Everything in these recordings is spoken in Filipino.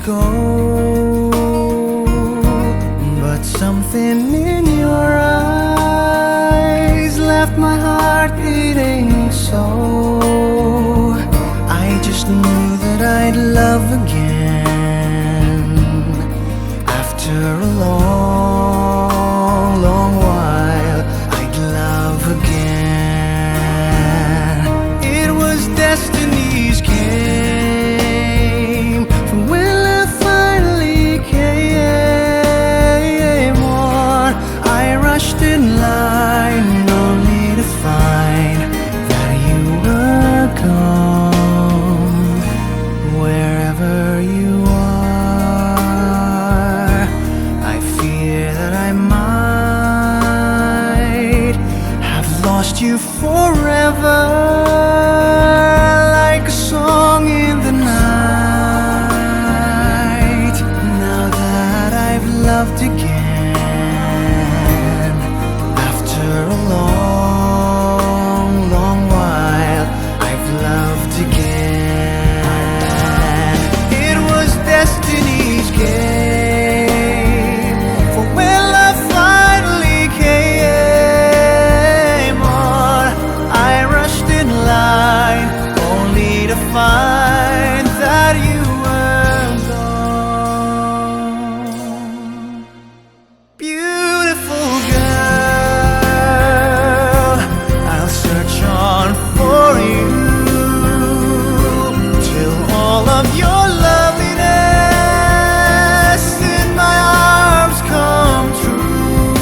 go, but something in your eyes left my heart beating so. I just knew that I'd love again after a long, long while. I'd love again. It was destiny's game from when love finally came on. I rushed in line only to find that you were gone. Wherever you are, I fear that I might have lost you forever, like a song in the night. Now that I've loved again, after a long, long while, I've loved again. It was destiny's game for when love finally came on. I rushed in line only to find that you were gone. Beautiful girl, I'll search on for you till all of your loveliness in my arms come true.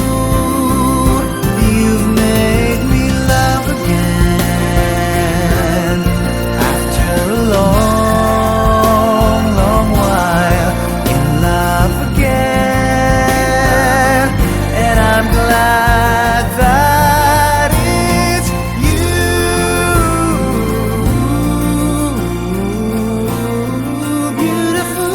You've made me love again after a long, long while. In love again, and I'm glad that it's you. Beautiful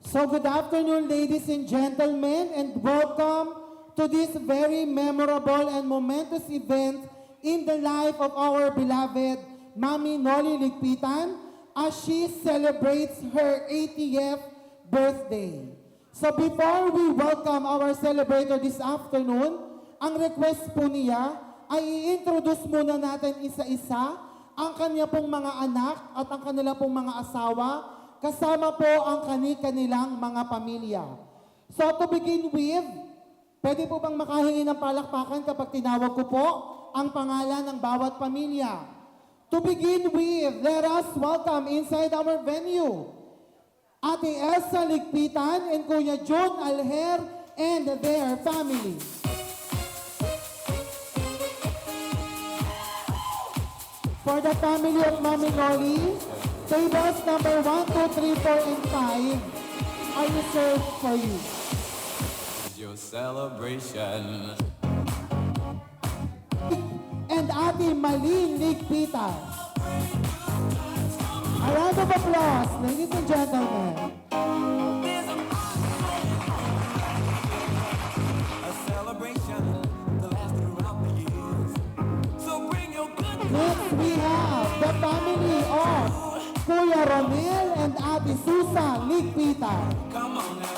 So good afternoon, ladies and gentlemen, and welcome to this very memorable and momentous event in the life of our beloved Mami Noli Ligpitan as she celebrates her 80th birthday. So before we welcome our celebrator this afternoon, ang request po niya ay i-introduce muna natin isa-isa ang kanya pong mga anak at ang kanila pong mga asawa, kasama po ang kani-kanilang mga pamilya. So to begin with, pwede po bang makahingi ng palakpakan kapag tinawag ko po ang pangalan ng bawat pamilya? To begin with, let us welcome inside our venue, Ate Elsa Ligpitan and Kuya John Alher and their family. For the family of Mami Noli, tables number 1, 2, 3, 4, and 5 are reserved for you. Your celebration. And Ate Malin Ligpitan. A round of applause, ladies and gentlemen. A celebration to last throughout the years. So bring your good Next, we have the family of Kuya Romel and Ate Susan Ligpitan. come on now.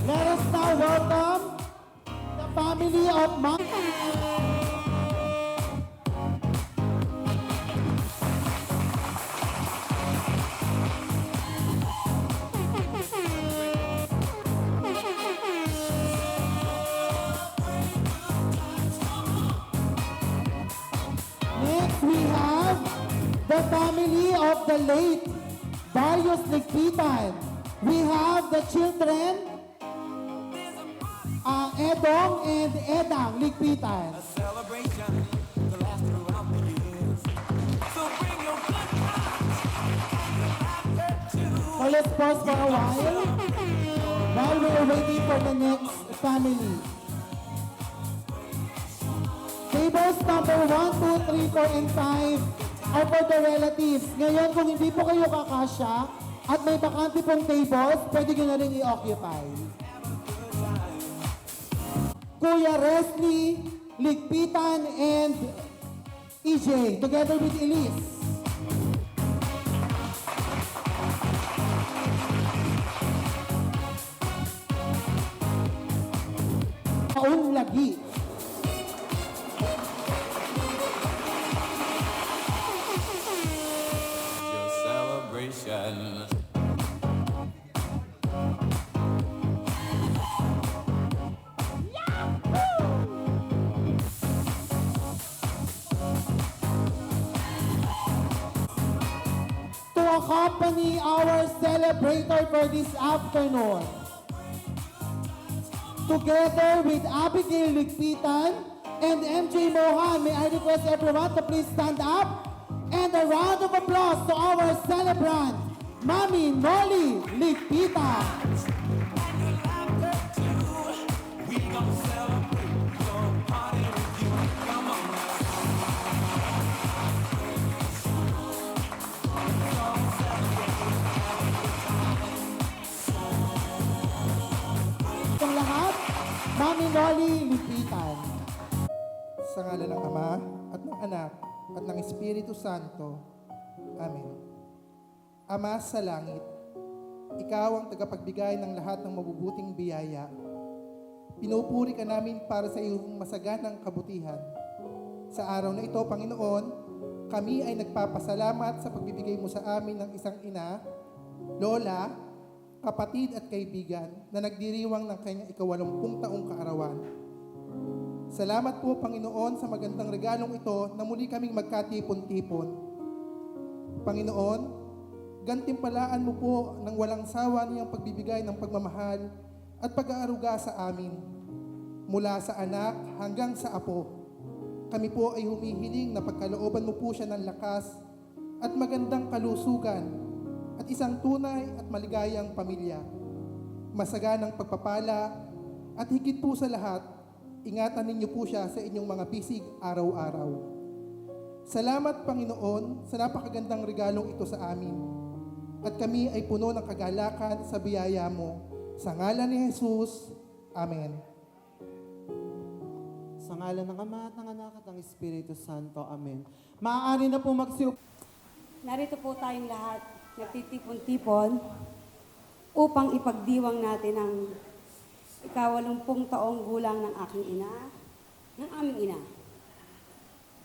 Let us now welcome the family of Mami. Next, we have the family of the late Darius Ligpitan. We have the children, Edong and Edang Ligpitan. A celebration to last throughout the years. So bring your good times. So let's pause for a while. while we're waiting for the next family. Tables number 1, 2, 3, 4, and 5 are for the relatives. Ngayon, kung hindi po kayo kakasya at may bakante pong tables, pwede nyo na rin i-occupy. Kuya Resli, Ligpitan, and EJ, together with Elise. Taon lagi. Your celebration. To accompany our celebrator for this afternoon. Together with Abigail Ligpitan and MJ Mohan, may I request everyone to please stand up and a round of applause to our celebrant, Mami Noli Ligpitan. We gon' celebrate your party with you. Come on now. Itong lahat, Mami Noli Ligpitan. Sa ngala ng Ama, at ng Anak, at ng Espiritu Santo. Amen. Ama sa langit, Ikaw ang tagapagbigay ng lahat ng mabubuting biyaya. Pinupuri ka namin para sa iyong masaganang kabutihan. Sa araw na ito, Panginoon, kami ay nagpapasalamat sa pagbibigay mo sa amin ng isang ina, lola, kapatid at kaibigan na nagdiriwang ng kanyang 80 taong kaarawan. Salamat po, Panginoon, sa magandang regalong ito na muli kaming magkatipon-tipon. Panginoon, gantimpalaan mo po ng walang sawa niyang pagbibigay ng pagmamahal at pag-aaruga sa amin. Mula sa anak hanggang sa apo, kami po ay humihiling na pagkalooban mo po siya ng lakas at magandang kalusugan at isang tunay at maligayang pamilya. Masaganang pagpapala at higit po sa lahat, ingatan ninyo po siya sa inyong mga bisig araw-araw. Salamat, Panginoon, sa napakagandang regalong ito sa amin. At kami ay puno ng kagalakan sa biyaya mo. Sa ngalan ni Jesus, Amen. Sa ngalan ng Ama at ng Anak at ng Espiritu Santo. Amen. Maaari na po magsiupo. Narito po tayong lahat, nagtitipon-tipon upang ipagdiwang natin ang 80 taong gulang ng aking ina, ng aming ina.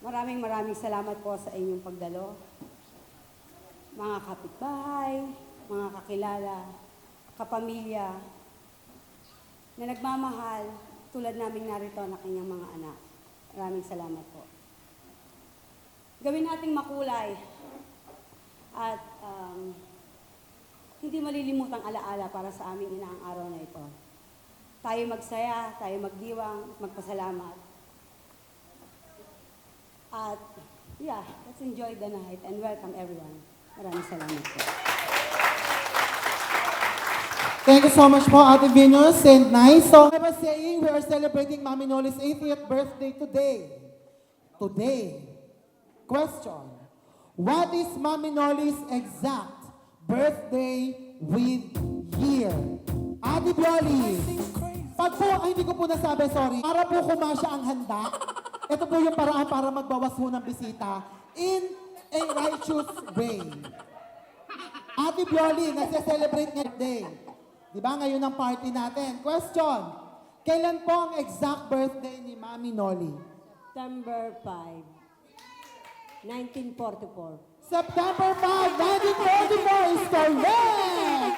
Maraming salamat po sa inyong pagdalo. Mga kapitbahay, mga kakilala, kapamilya, na nagmamahal tulad namin narito ng kanyang mga anak. Maraming salamat po. Gawin nating makulay at hindi malilimutang alaala para sa aming ina ang araw na ito. Tayo magsaya, tayo magdiwang, magpasalamat. At yeah, let's enjoy the night and welcome everyone. Maraming salamat po. Thank you so much po, Ate Venus and nice. So, I was saying we are celebrating Mami Noli's 80th birthday today. Today. Question. What is Mami Noli's exact birthday with year? Ate Bioli. Pag po, ay hindi ko po nasabi, sorry. Para po kumasya ang handa, ito po yung paraan para magbawas po ng bisita in a righteous way. Ate Bioli, nagse-celebrate niya today. Di ba ngayon ang party natin? Question. Kailan po ang exact birthday ni Mami Noli? September 5, 1944. September 5, 1944 is correct!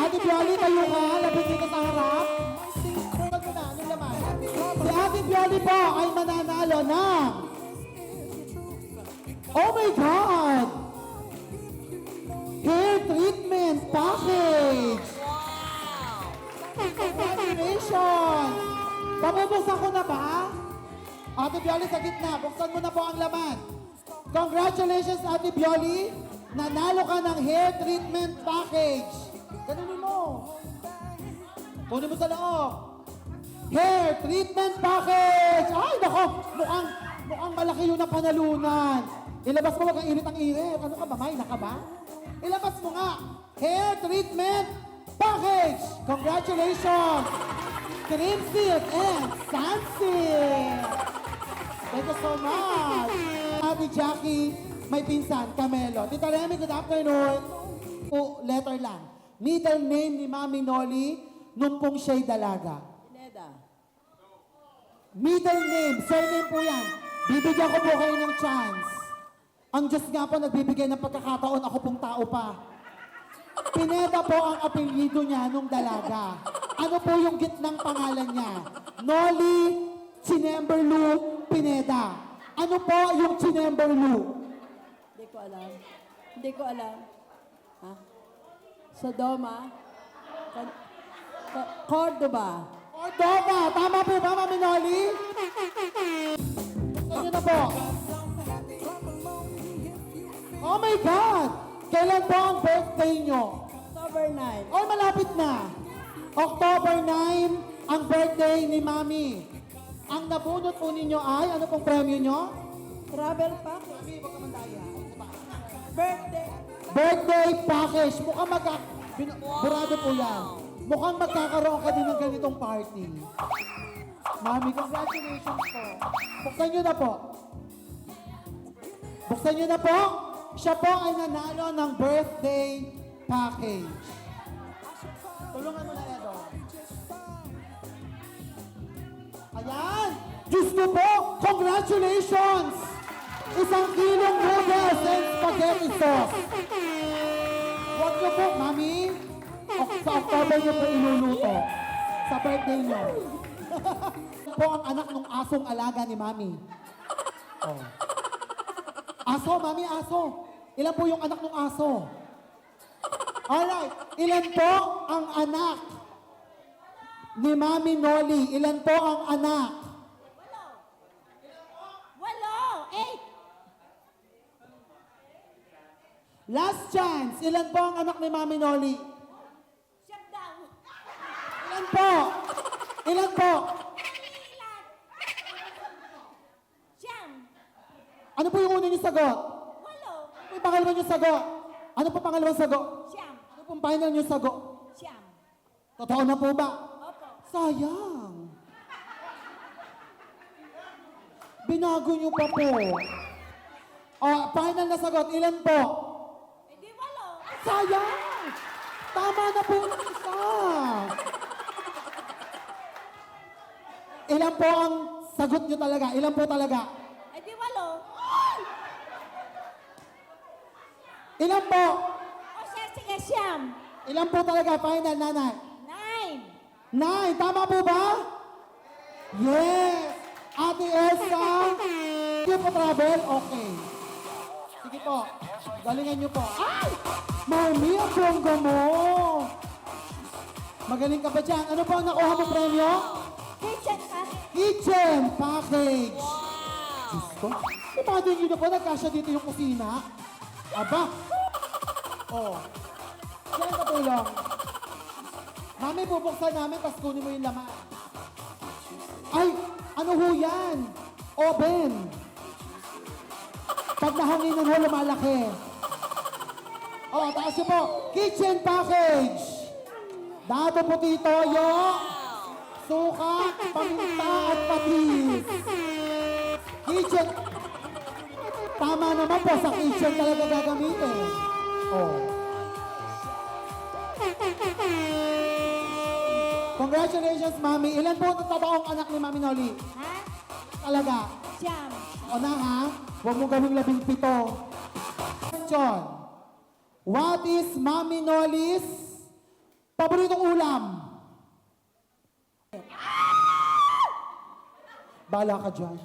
Ate Bioli, tayo ka. Lapit dito sa harap. Huwag mo na, anong laman? Si Ate Bioli po ay mananalo ng... Oh my God! Hair treatment package! Congratulations! Pabubuksan ko na ba? Ate Bioli, sa gitna. Buksan mo na po ang laman. Congratulations, Ate Bioli! Nanalo ka ng hair treatment package. Ganunin mo. Kunin mo sa loob. Hair treatment package! Ay, nako! Mukhang malaki yun ang panalunan. Ilabas mo, wag kang irit ang irit. Ano ka ba, Mayna ka ba? Ilabas mo nga. Hair treatment package! Congratulations! Cream Silk and Sun Silk! Thank you so much! Ate Jackie, may pinsan, Camelo. Tita Remy, good afternoon. Letter lang. Middle name ni Mami Noli nung pong siya'y dalaga. Pineda. Middle name, surname po yan. Bibigyan ko po kayo ng chance. Ang Diyos nga po nagbibigay ng pagkakataon, ako pong tao pa. Pineda po ang apelyido niya nung dalaga. Ano po yung gitnang pangalan niya? Noli Chinemberlu Pineda. Ano po yung Chinemberlu? Hindi ko alam. Hindi ko alam. Ha? Sodoma? Cordoba? Cordova! Tama po ba, Mami Noli? Ano na po? Oh my God! Kailan po ang birthday nyo? October 9. Oh, malapit na. October 9, ang birthday ni Mami. Ang nabunot po ninyo ay, ano pong premyo nyo? Travel pack. Mami, baka mandaya. Birthday. Birthday package. Mukhang burado po yan. Mukhang magkakaroon ka din ng ganitong party. Mami, congratulations po. Buksan nyo na po. Buksan nyo na po. Siya po ay nanalo ng birthday package. Tulungan mo na, Edo. Ayan! Diyos ko po! Congratulations! 1 kilong noodles and spaghetti sauce. Huwag niyo po, Mami. Sa October niyo po iluluto. Sa birthday niyo. po ang anak ng asong alaga ni Mami. Oh. Aso, Mami, aso. Ilan po yung anak ng aso? Alright. Ilan po ang anak ni Mami Noli? Ilan po ang anak? 8. Last chance. Ilan po ang anak ni Mami Noli? Ilan po? Ilan po? Ano po yung una niyo sagot? Ano po yung pangalawang niyo sagot? Ano po pangalawang sagot? Ano po yung final niyo sagot? Totoo na po ba? Sayang. Binago niyo pa po. Final na sagot. Ilan po? Sayang! Tama na po ang isa. Ilan po ang sagot niyo talaga? Ilan po talaga? Ilan po? Ilan po talaga? Final, nanay? 9. Tama po ba? Yes! Ate Elsa, hindi po travel? Okay. Sige po. Galingan niyo po. Ay! Mami, ang bongga mo! Magaling ka ba dyan? Ano po ang nakuha mo premyo? Kitchen package! Diyos ko. Imagine nyo na po, nagkasya dito yung kusina. Aba! Oh. Yan ang katulong. Mami, bubuksan namin, tapos kunin mo yung laman. Ay! Ano ho yan? Oven. Pag nahanginan ho, lumalaki. Oh, taas nyo po. Kitchen package. Dato puti toyo, suka, paminta at patis. Kitchen. Tama naman po, sa kitchen talaga gagamitin. Oh. Congratulations, Mami. Ilan po ang totoong anak ni Mami Noli? Talaga. O na ha? Huwag mo gawing 17. Question. What is Mami Noli's paboritong ulam? Bala ka dyan.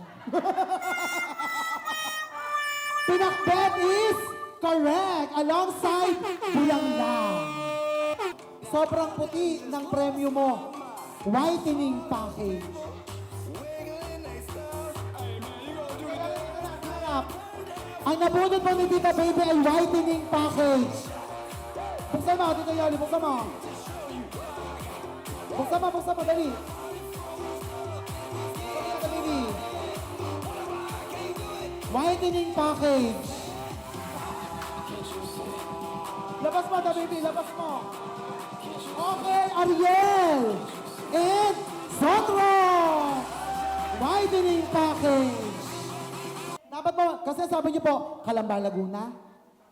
Pinakbet is correct. Alongside bulanglang. Sobrang puti ng premyo mo. Whitening package. Ang nabunod mo ni Tita Baby ay whitening package. Buksan mo, Tita Yoli, buksan mo. Buksan mo, dali. Dali. Whitening package. Labas mo, the baby, labas mo. Okay, Ariel. And Sotro. Whitening package. Dapat po, kasi sabi niyo po, Calamba, Laguna.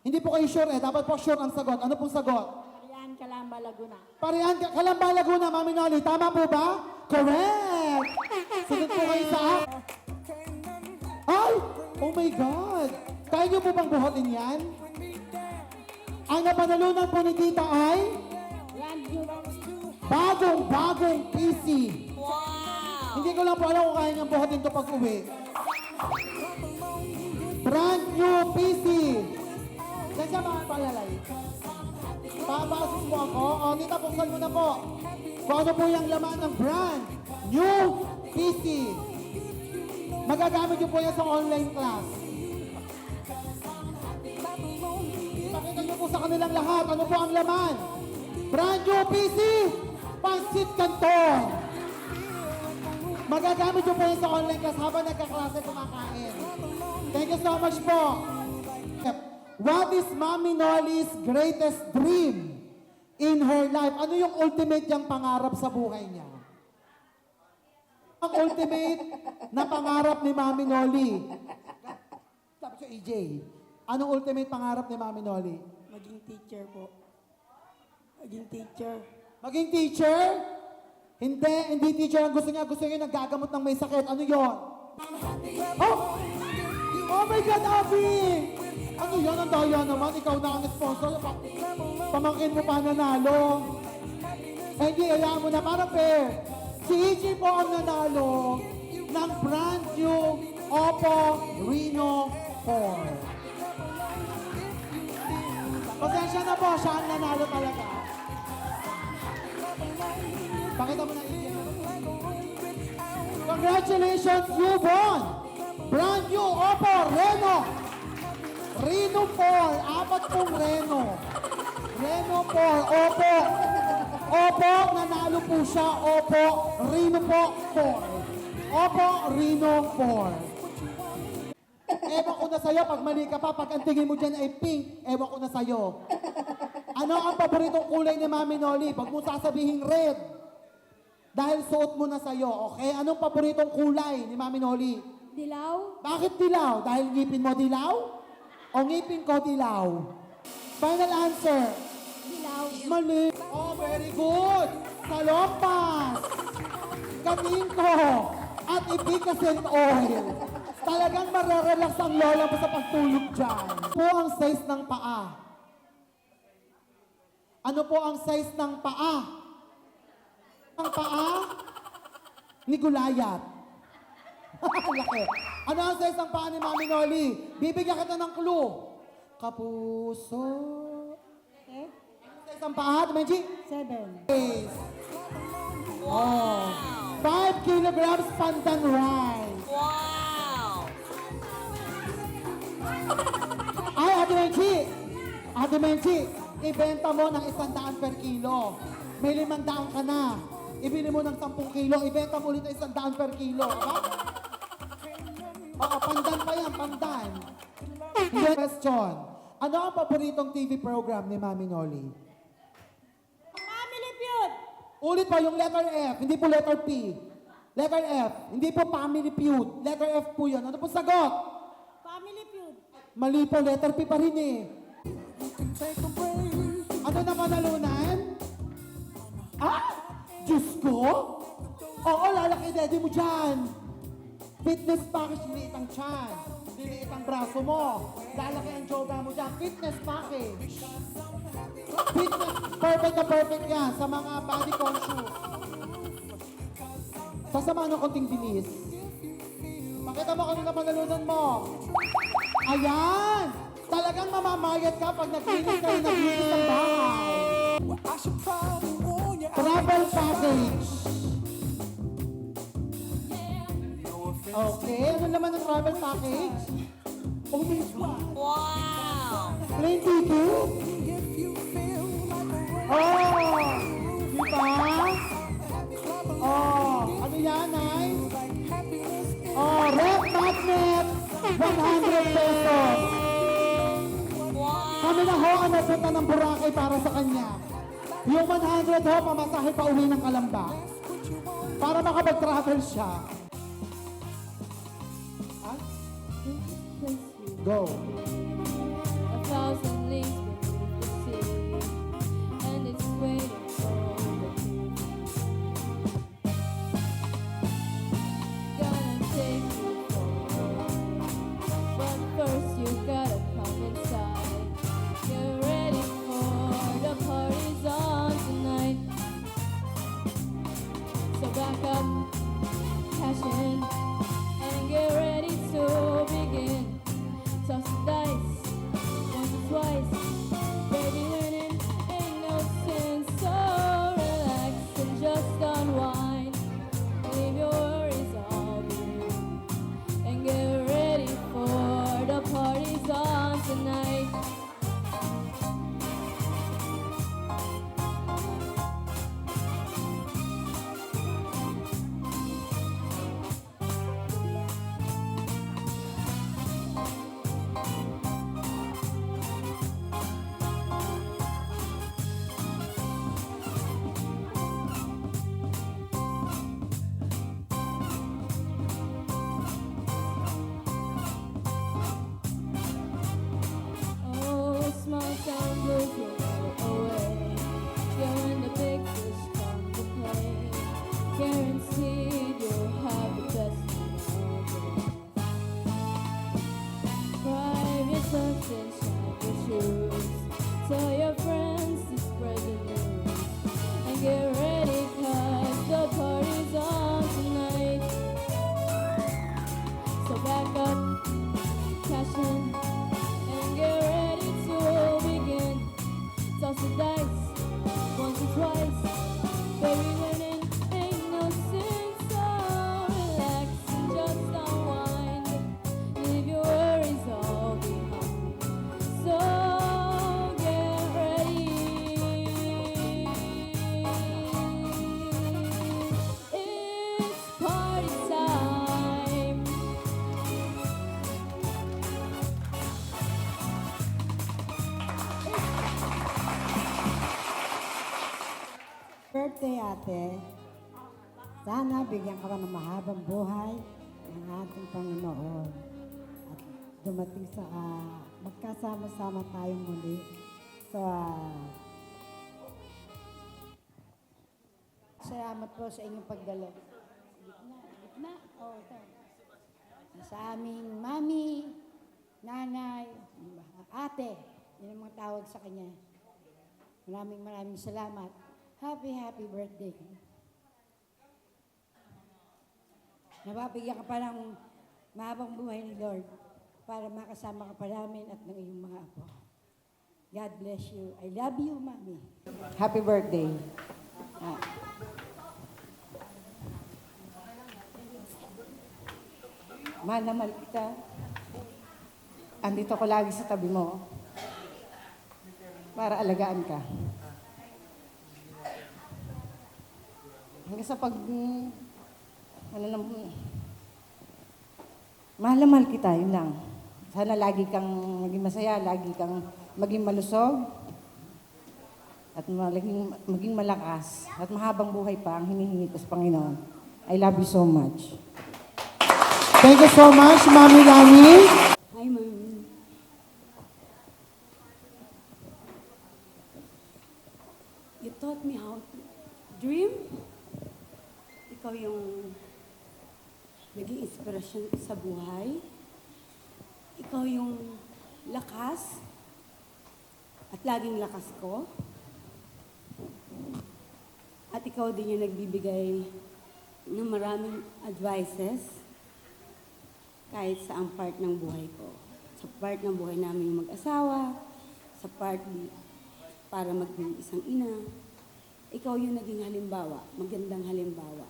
Hindi po kayo sure dapat po sure ang sagot. Ano pong sagot? Parian, Calamba, Laguna. Parihan, Calamba, Laguna, Mami Noli. Tama po ba? Correct! Sagot po kayo sa Ay! Oh my God! Kaya niyo po bang buhatin yan? Ang napanalunan po ni Tita ay Brand new. bagong PC. Hindi ko lang po alam kung kaya niyang buhatin to pag uwi. Brand new PC. Yan siya mga palalay. Papasis mo ako. O, Tita, buksan mo na po. Kung ano po yung laman ng brand new PC. Magagamit niyo po yan sa online class. Pakita niyo po sa kanilang lahat. Ano po ang laman? Brand new PC. Pansit Canton. Magagamit niyo po yan sa online class habang nagkaklase kumakain. Thank you so much po. What is Mami Noli's greatest dream in her life? Ano yung ultimate niyang pangarap sa buhay niya? Ang ultimate na pangarap ni Mami Noli. Tapos si EJ, anong ultimate pangarap ni Mami Noli? Maging teacher po. Maging teacher. Maging teacher? Hindi teacher ang gusto niya. Gusto niya nagagamot ng may sakit. Ano yon? Oh! Oh my God, Abby! Ano yan? Ang daya naman. Ikaw na ang sponsor. Pamangkin mo pa nanalo. Eh, hindi, hayaan mo na. Parang fair. Si EJ po ang nanalo ng brand new Oppo Reno 4. Pasensya na po. Siya ang nanalo talaga. Pakita mo na EJ. Congratulations, you won! Brand new Oppo Reno. Reno 4. Apat pong Reno. Reno 4. Oppo. Oppo, nanalo po siya. Oppo Reno po 4. Oppo Reno 4. Ewan ko na sa'yo, pag mali ka pa, pag ang tingin mo dyan ay pink, ewan ko na sa'yo. Ano ang paboritong kulay ni Mami Noli? Pag mo sasabihin red. Dahil suot mo na sa'yo, okay? Anong paboritong kulay ni Mami Noli? Dilaw? Bakit dilaw? Dahil ngipin mo dilaw? O ngipin ko dilaw? Final answer. Dilaw. Mali. Oh, very good. Salompas. Katingko. At Efficacent oil. Talagang mararelax ang lola mo sa pagtulog dyan. Ano po ang size ng paa? Ano po ang size ng paa? Ang paa ni Gulayat. Laki. Ano ang size ng paa ni Mami Noli? Bibigyan kita ng clue. Kapuso. Okay. Ano size ng paa, Menji? 7. Yes. Oh. 5 kilograms pandan rice. Wow! Ay, Ate Menchi, ibenta mo ng 100 per kilo. May 500 ka na. Ibili mo ng 10 kilo, ibenta mo ulit ng 100 per kilo. Aba? Oo, pandan pa yan, pandan. Question. Ano ang paboritong TV program ni Mami Noli? Family Feud! Ulit pa yung letter F, hindi po letter P. Letter F, hindi po Family Feud. Letter F po yun. Ano po sagot? Family Feud! Mali po, letter P pa rin eh. Ano na panalunan? Ah! Diyos ko? Oo, lalaki daddy mo dyan. Fitness package, liliit ang tiyan. Liliit ang braso mo. Lalaki ang joga mo dyan. Fitness package. Fitness, perfect na perfect yan sa mga body conscious. Sasama ng konting bilis. Pakita mo kanina panalunan mo. Ayan! Talagang mamamayat ka pag naglinis kayo naglinis ang bahay. I should probably warn you. Travel package. Okay, ano naman ang travel package? Oh my God. Wow! Plane ticket? Oh! Diba? Oh, ano yan, Nay? Oh, red magnet, 100 pesos. Kami na ho ang napunta ng Boracay para sa kanya. Yung 100 ho, pamasahe pa uwi ng Kalamba. Para makapag-travel siya. Ah? Go. A thousand leagues beneath the sea, and it's waiting for the king. Gonna take you for a ride, but first you gotta come inside. Get ready for the party's on tonight. So back up, cash in, and get ready to begin. Toss the dice, once or twice. Baby, winning ain't no sin, so relax and just unwind. Leave your worries all behind and get ready for the party's on tonight. Oh, small town blues will go away. Yeah, when the big fish come to play, guaranteed you'll have the best time of your life. Private sunset, shine your shoes. Tell your friends to spread the news. And get ready, 'cause the party's on tonight. So back up, cash in, and get ready to begin. Toss the dice, once or twice. Baby, winning ain't no sin, so relax and just unwind. Leave your worries all behind. So get ready. It's party time. Birthday, ate. Sana bigyan ka ng mahabang buhay ng ating Panginoon. At dumating sa magkasama-sama tayong muli sa salamat po sa inyong pagdalo. Gitna. Oh, ito. Sa aming mami, nanay, ate, yun ang mga tawag sa kanya. Maraming salamat. Happy birthday. Nababigyan ka pa ng mahabang buhay ni Lord para makasama ka pa namin at ng iyong mga apo. God bless you. I love you, Mami. Happy birthday. Mahal na mahal kita. Andito ko lagi sa tabi mo para alagaan ka. Hanggang sa mahal na mahal kita, yun lang. Sana lagi kang maging masaya, lagi kang maging malusog, at maging malakas, at mahabang buhay pa ang hinihingi ko sa Panginoon. I love you so much. Thank you so much, Mami Lani. Hi, Ma'am. You taught me how to dream. Ikaw yung naging inspirasyon ko sa buhay. Ikaw yung lakas at laging lakas ko. At ikaw din yung nagbibigay ng maraming advices kahit sa ang part ng buhay ko. Sa part ng buhay namin mag-asawa, sa part para maging isang ina. Ikaw yung naging halimbawa, magandang halimbawa.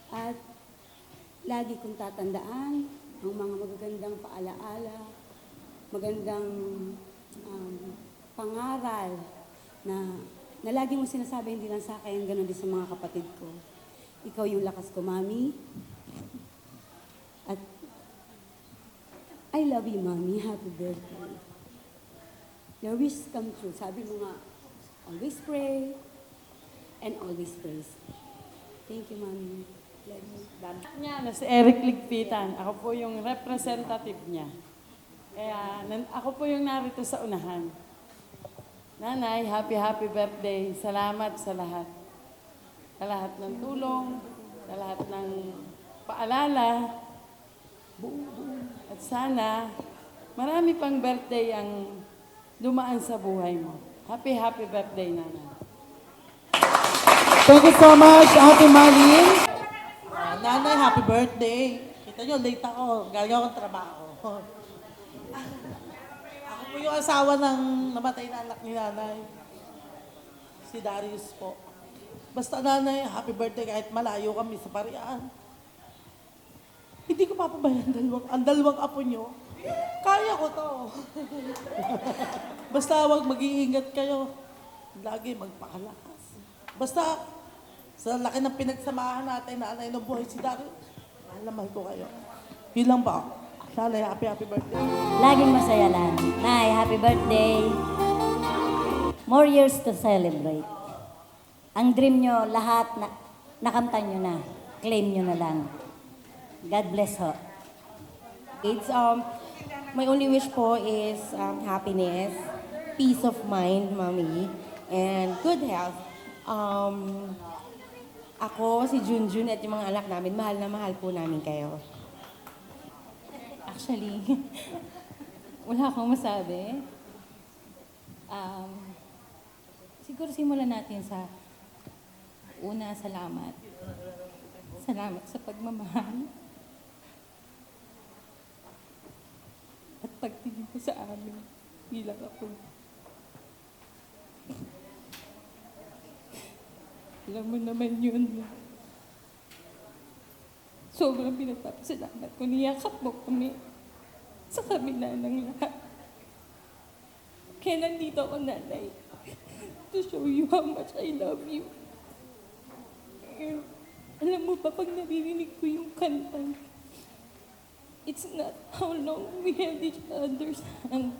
At lagi kong tatandaan ang mga magagandang paalaala, magandang pangaral na lagi mo sinasabi, hindi lang sa akin, ganoon din sa mga kapatid ko. ikaw yung lakas ko, Mami. At I love you, Mami. Happy birthday. Your wish come true. Sabi mo nga, always pray and always praise. Thank you, Mami. Love you. Niya, si Eric Ligpitan. Ako po yung representative niya. Kaya ako po yung narito sa unahan. Nanay, happy birthday. Salamat sa lahat. Sa lahat ng tulong, sa lahat ng paalala. At sana, marami pang birthday ang dumaan sa buhay mo. Happy birthday, Nanay. Thank you so much, Ate Malin. Nanay, happy birthday. Kita nyo, late ako. Galing akong trabaho. Ako po yung asawa ng namatay na anak ni nanay. Si Darius po. Basta nanay, happy birthday kahit malayo kami sa Pariaan. Hindi ko papabayaan ang dalawang apo nyo. Kaya ko to. Basta wag mag-iingat kayo. Lagi magpakalakas. Basta sa laki ng pinagsamahan natin, nanay ng buhay si Darius, mahal na mahal ko kayo. Yun lang ba? Nanay, happy birthday. Laging masaya lang. Nay, happy birthday. More years to celebrate. Ang dream nyo, lahat, nakamtan nyo na. Claim nyo na lang. God bless ho. It's my only wish po is happiness, peace of mind, Mommy, and good health. Ako, si Junjun at yung mga anak namin, mahal na mahal po namin kayo. Actually, wala akong masabi. Siguro simulan natin sa una, salamat. Salamat sa pagmamahal. At pagtingin mo sa amin bilang ako. Alam mo naman yun. Sobrang pinagpapasalamat ko. Niyakap mo kami sa kabila ng lahat. Kaya nandito ako, Nanay, to show you how much I love you. Alam mo ba, pag naririnig ko yung kantang, it's not how long we held each other's hand.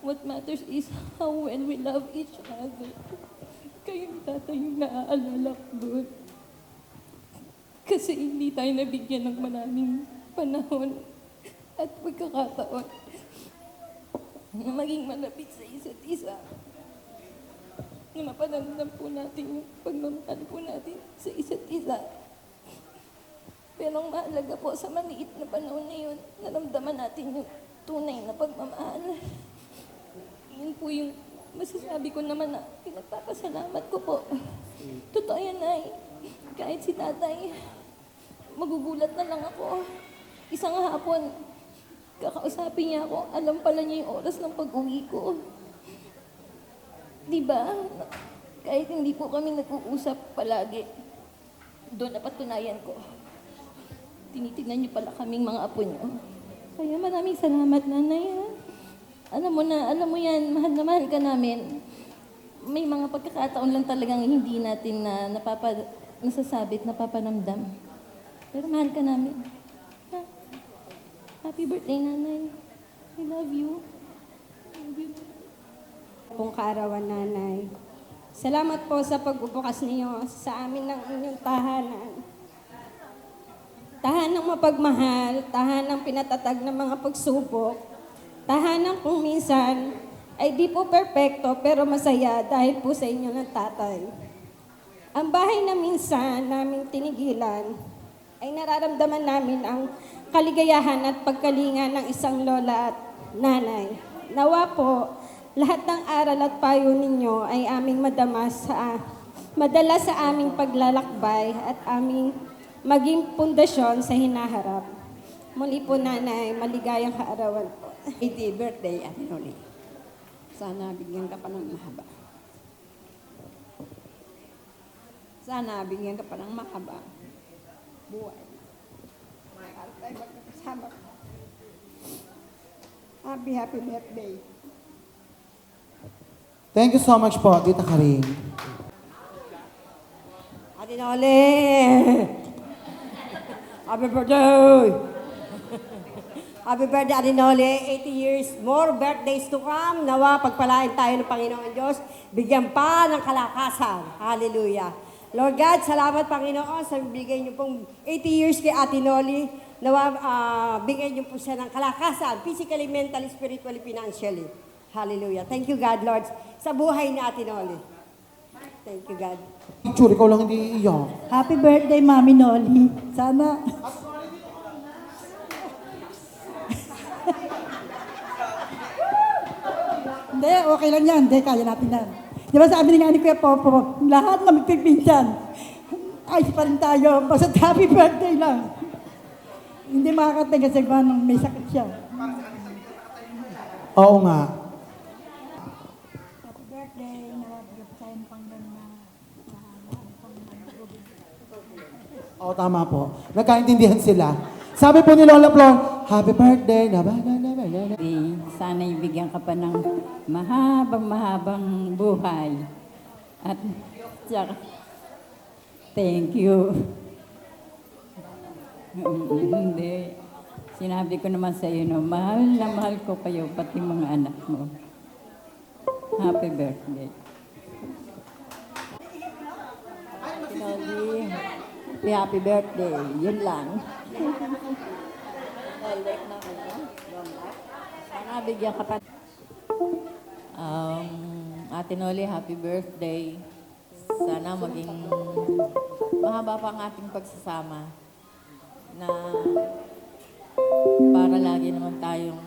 What matters is how well we love each other. Kayong tatay yung naaalala ko doon. Kasi hindi tayo nabigyan ng maraming panahon at pagkakataon na maging malapit sa isa't isa. Na mapanamdam po natin yung pagmamahal po natin sa isa't isa. Pero ang mahalaga po sa maliit na panahon na yun, naramdaman natin yung tunay na pagmamahal. Yun po yung masasabi ko naman na pinagpapasalamat ko po. Totoo yan, Nay. Kahit si tatay, magugulat na lang ako. Isang hapon, kakausapin niya ako, alam pala niya yung oras ng pag-uwi ko. Diba? Kahit hindi po kami nag-uusap palagi, doon napatunayan ko. Tinitignan niyo pala kaming mga apo niyo. Kaya maraming salamat, Nanay. Ha? Alam mo yan, mahal na mahal ka namin. May mga pagkakataon lang talagang hindi natin nasasabit, napapanamdam. Pero mahal ka namin. Ha? Happy birthday, Nanay. I love you. Pong kaarawan, Nanay. Salamat po sa pagbubukas niyo sa amin ng inyong tahanan. Tahanang mapagmahal, tahanang pinatatag ng mga pagsubok, tahanang kung minsan ay di po perpekto pero masaya dahil po sa inyo ng tatay. Ang bahay na minsan naming tinigilan ay nararamdaman namin ang kaligayahan at pagkalinga ng isang lola at nanay. Nawa po, lahat ng aral at payo ninyo ay aming madala sa aming paglalakbay at aming maging pundasyon sa hinaharap. Muli po, Nanay, maligayang kaarawan po. 80th birthday, Ate Noli. Sana bigyan ka pa ng mahaba. Sana bigyan ka pa ng mahaba. Buhay. Mahal tayo magkakasama. Happy birthday. Thank you so much po, Tita Karin. Ate Noli! Happy birthday! Happy birthday, Ate Noli. 80 years, more birthdays to come. Nawa, pagpalain tayo ng Panginoon Diyos. Bigyan pa ng kalakasan. Hallelujah. Lord God, salamat Panginoon sa bigay niyo pong 80 years kay Ate Noli. Nawa, bigyan niyo po siya ng kalakasan. Physically, mentally, spiritually, financially. Hallelujah. Thank you, God, Lord, sa buhay ni Ate Noli. Thank you, God. Picture, ikaw lang hindi iiyak. Happy birthday, Mami Noli. Sana... Hindi, okay lang yan. Hindi, kaya natin yan. Di ba sabi nga ni Kuya Popo, lahat na magpipinsan. Ayos pa rin tayo. Basta happy birthday lang. Hindi makakatay kasi nung may sakit siya. Oo nga. Happy birthday. Nalagyan tayo ng pangganda. Oo, tama po. Nagkaintindihan sila. Sabi po ni Lola Flor, happy birthday. Sana ibigyan ka pa ng mahabang buhay. At tsaka, thank you. Hindi. Sinabi ko naman sa iyo, no, mahal na mahal ko kayo, pati mga anak mo. Happy birthday. Tinoli, happy birthday. Yun lang. Sana bigyan ka pa. Ate Noli, happy birthday. Sana maging mahaba pa ang ating pagsasama na para lagi naman tayong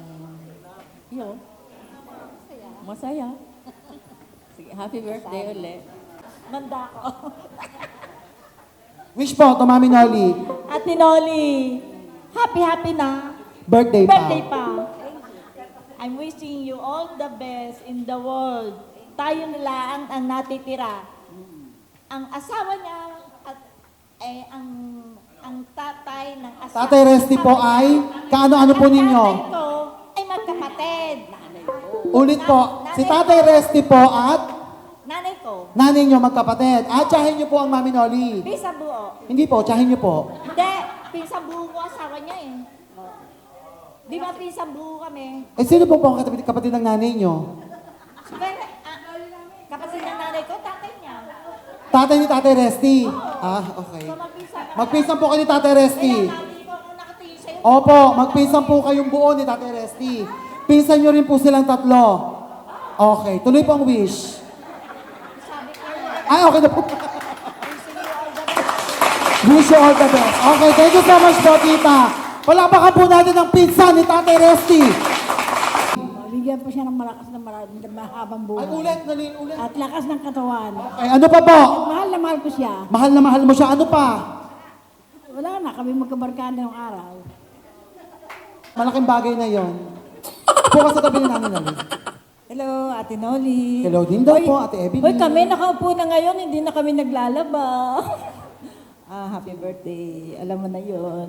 masaya. Sige, happy birthday ulit. Manda ko. Wish po to Mami Noli. Ate Noli, happy na. Birthday pa. Birthday pa. I'm wishing you all the best in the world. Tayo na lang ang natitira. Ang asawa niya at ang tatay ng asawa. Tatay Resty po ay, kaano-ano po ninyo? Ang tatay ko ay magkapatid. Ulit po, si Tatay Resty po at Nanay ko, nanay nyo magkapatid. At tsahin nyo po ang Mami Noli. pinsan buo. Hindi po, tsahin nyo po. Hindi, pinsan buo ko asawa niya eh. Di ba pinsan buo kami? Eh, sino po po ang kapatid ng nanay nyo? Pero, kapatid ng nanay ko, tatay niya. Tatay ni Tatay Resty. Ah, okay. So, magpinsan kami. Magpinsan po kayo ni Tatay Resty. Kaya lagi ko akong nakatingin sa'yo. Opo, magpinsan po kayong buo ni Tatay Resty. Pinsan nyo rin po silang tatlo. Okay, tuloy po ang wish. Ay, okay na po. Wish you all the best. Okay, thank you so much po, tita. Palakpakan po natin ang pinsan ni Tatay Resty. Bigyan po siya ng mahabang buhay. Ay, ulit, ulit. At lakas ng katawan. Ay, ano pa po? Mahal na mahal ko siya. Mahal na mahal mo siya. Ano pa? Wala na, kami magkabarkada ng araw. Malaking bagay na yon. Po ka sa tabi ni Nanay Noli. Hello, Ate Noli. Hello din daw po, Ate Evelyn. Hoy, kami nakaupo na ngayon, hindi na kami naglalaba. Happy birthday. Alam mo na yun.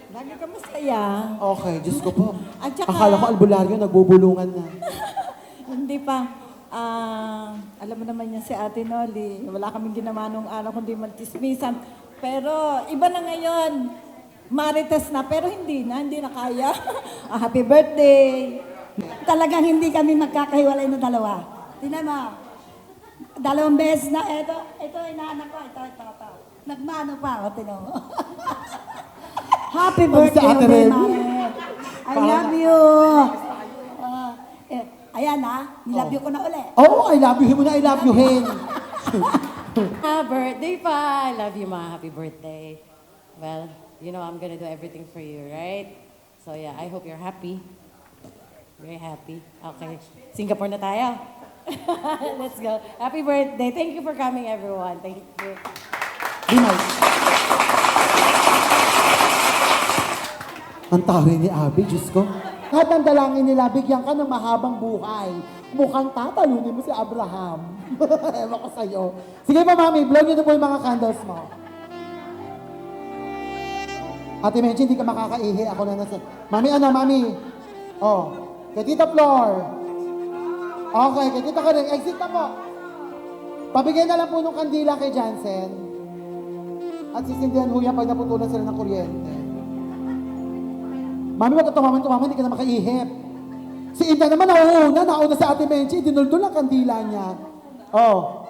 Lagi ka masaya. Okay, Diyos ko po. At saka- Akala ko albularyo, nagbubulungan na. Hindi pa. Alam mo naman yan si Ate Noli. Wala kaming ginawa nung araw kundi magtismisan. Pero iba na ngayon. Marites na, pero hindi na kaya. Happy birthday! Talagang hindi kami magkakahiwalay na dalawa. Tingnan mo, 2 beses na, ito, inaanak ko, ito. Nagmano pa, o tingnan mo. Happy birthday, Ate okay, Remy. Mami. I love you. Ayan nilove you ko na ulit. Oh, I love you. Mo na I love you, Hen. Birthday pa. I love you, ma. Happy birthday. Well, you know I'm gonna do everything for you, right? So yeah, I hope you're happy. Very happy. Okay. Singapore na tayo. Let's go. Happy birthday. Thank you for coming, everyone. Thank you. Be nice. Ang tari ni Abby, Diyos ko. Lahat ng dalangin nila, bigyan ka ng mahabang buhay. Mukhang tatalunin mo si Abraham. Ewan ko sa'yo. Sige pa, Mami, blow nyo na po yung mga candles mo. Ate Menchi, hindi ka makakaihi. Ako na nasa... Mami, Mami? Oh, kay Tita Flor. Okay, kita ko rin. Exit na po. Pabigyan na lang po ng kandila kay Jansen. At sisindihan ho yan pag naputulan sila ng kuryente. Mami, wag ka tumaman, hindi ka na makaihip. Si Inda naman nauna si Ate Menchi, dinuldol ang kandila niya. Oh.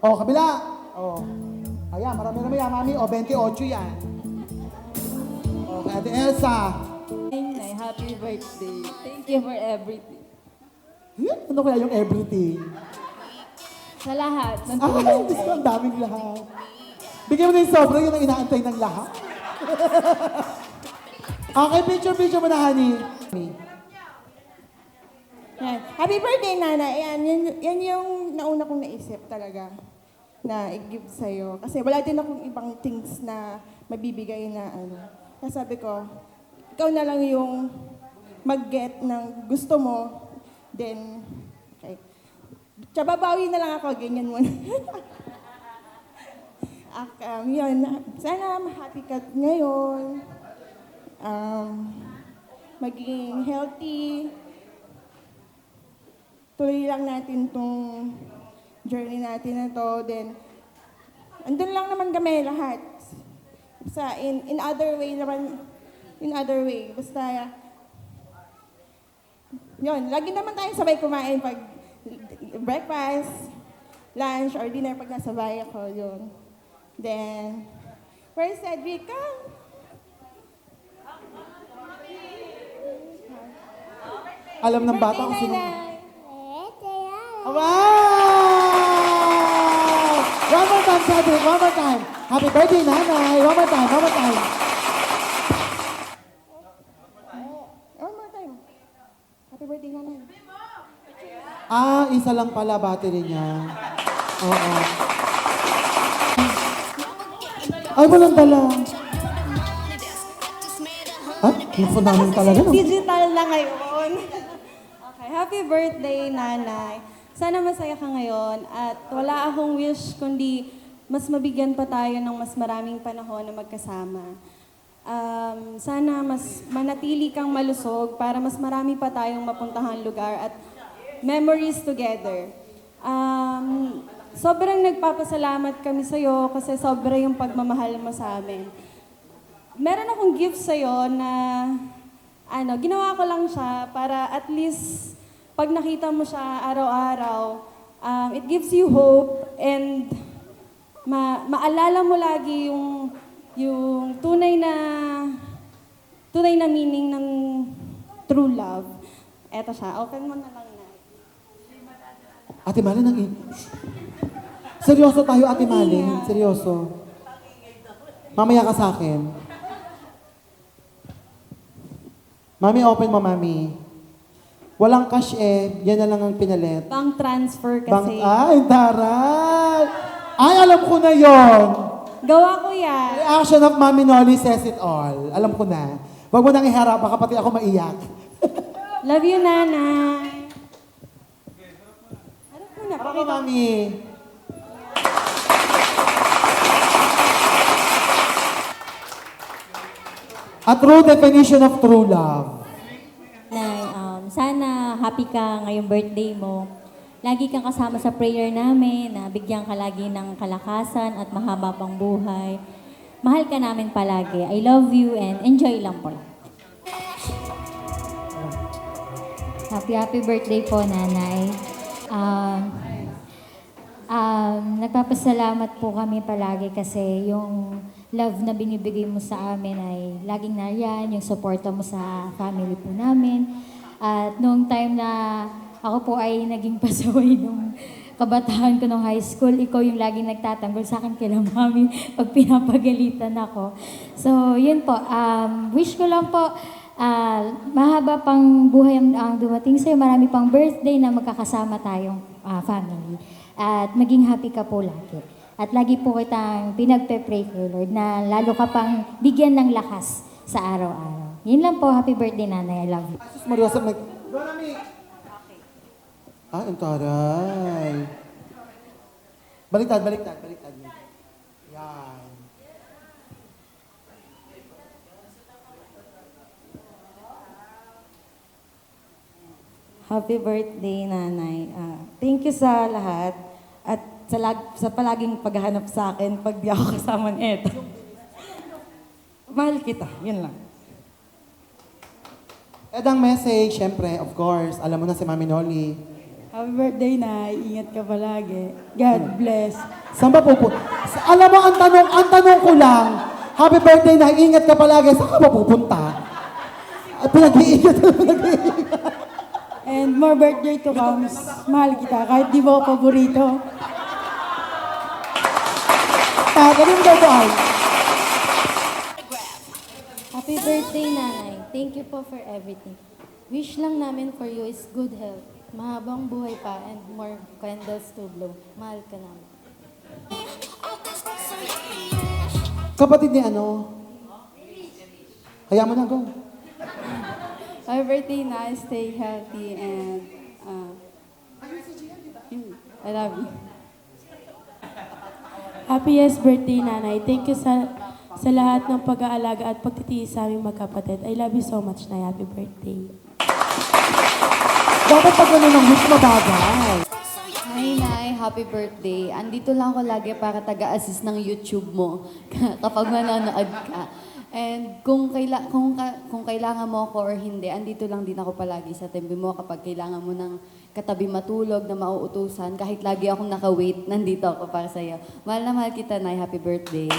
Oh, kabila. Oh. Ayan, marami yan, Mami. Oh, 28 yan. Okay, Ate Elsa. Nay, happy birthday. Thank you for everything. Ano kaya yung everything? Sa lahat ng Ay, tulong. Diyos ko, ang daming lahat. Bigyan mo na yung sobra, yun ang inaantay ng lahat. Okay, picture mo na, honey. Yan. Happy birthday, Nana. Yan yung nauna kong naisip talaga na i-give sa'yo. Kasi wala din akong ibang things na mabibigay na ano. Kaya sabi ko, ikaw na lang yung mag-get ng gusto mo. Then, okay. Tsababawi na lang ako, ganyan mo. Yun. Sana happy ka ngayon. Maging healthy. Tuloy lang natin tong journey natin na to. Then, andun lang naman kami lahat. In other way naman, basta, yun, lagi naman tayong sabay kumain pag breakfast, lunch, or dinner pag nasa bahay ako, yun. Then, where's Cedric? Alam ng bata kung sino. Wow! One more time, Cedric. One more time. Happy birthday, Nanay. One more time. One more time. Happy birthday, Nanay. Ah, isa lang pala battery niya. Oo. Ay, walang dala. Ah, yung phone namin talaga, no? Digital na ngayon. Okay, happy birthday, Nanay. Sana masaya ka ngayon at wala akong wish kundi mas mabigyan pa tayo ng mas maraming panahon na magkasama. Sana mas manatili kang malusog para mas marami pa tayong mapuntahan lugar at memories together. Sobrang nagpapasalamat kami sa'yo kasi sobra yung pagmamahal mo sa amin. Meron akong gift sa'yo na ginawa ko lang siya para at least pag nakita mo siya araw-araw, it gives you hope and maalala mo lagi yung tunay na meaning ng true love. Eto siya, open mo na lang na. Ate Mali, seryoso tayo, Ate Mali. Seryoso. Mamaya ka sa akin. Mami, open mo, Mami. Walang cash yan na lang ang pinalit. Bank transfer kasi. Ay, taray! Ay, alam ko na yon. Gawa ko yan. Reaction of Mami Nolly says it all. Alam ko na. Wag mo nang iharap, baka pati ako maiyak. Love you, Nanay. Harap mo na. Ako, Mami. A true definition of true love. Nay, sana happy ka ngayong birthday mo. Lagi kang kasama sa prayer namin, na bigyan ka lagi ng kalakasan at mahaba pang buhay. Mahal ka namin palagi. I love you and enjoy lang po. Happy birthday po, Nanay. Nagpapasalamat po kami palagi kasi yung love na binibigay mo sa amin ay laging nariyan, yung suporta mo sa family po namin. At noong time na ako po ay naging pasaway nung kabataan ko nung high school, ikaw yung laging nagtatanggol sa akin kila mami pag pinapagalitan ako. So, yun po. Wish ko lang po, mahaba pang buhay ang dumating sa'yo. Marami pang birthday na magkakasama tayong family. At maging happy ka po lagi. At lagi po kitang pinagpe-pray kay Lord na lalo ka pang bigyan ng lakas sa araw-araw. Yun lang po. Happy birthday, Nanay. I love you. Jesus Maria, sa Ah, ang taray. Baliktad. Yan. Happy birthday, Nanay. Thank you sa lahat at sa palaging paghahanap sa akin pag di ako kasama nito. Mahal kita, yun lang. At ang message, syempre, of course, alam mo na si Mami Noli. Happy birthday, Nay. Ingat ka palagi. God bless. Saan ba pupunta? Alam mo, ang tanong ko lang, happy birthday na, ingat ka palagi, saan ka ba pupunta? Pinag-iingat. And more birthday to comes. Mahal kita, kahit di mo ako paborito. Ganun daw ba? Happy birthday, Nanay. Thank you po for everything. Wish lang namin for you is good health, mahabang buhay pa, and more candles to blow. Mahal ka namin. Kapatid ni ano? Kaya mo na, go. Happy birthday, Nay. Stay healthy and I love you. Happiest birthday, Nanay. Thank you sa lahat ng pag-aalaga at pagtitiis sa aming magkapatid. I love you so much, Nay. Happy birthday. Dapat pag ano ng wish mabagay. Hi, Nay. Happy birthday. Andito lang ako lagi para taga-assist ng YouTube mo kapag manonood ka. And kung kailangan mo ako or hindi, andito lang din ako palagi sa tabi mo kapag kailangan mo ng katabi matulog na mauutusan. Kahit lagi akong naka-wait, nandito ako para sa'yo. Mahal na mahal kita, Nay. Happy birthday.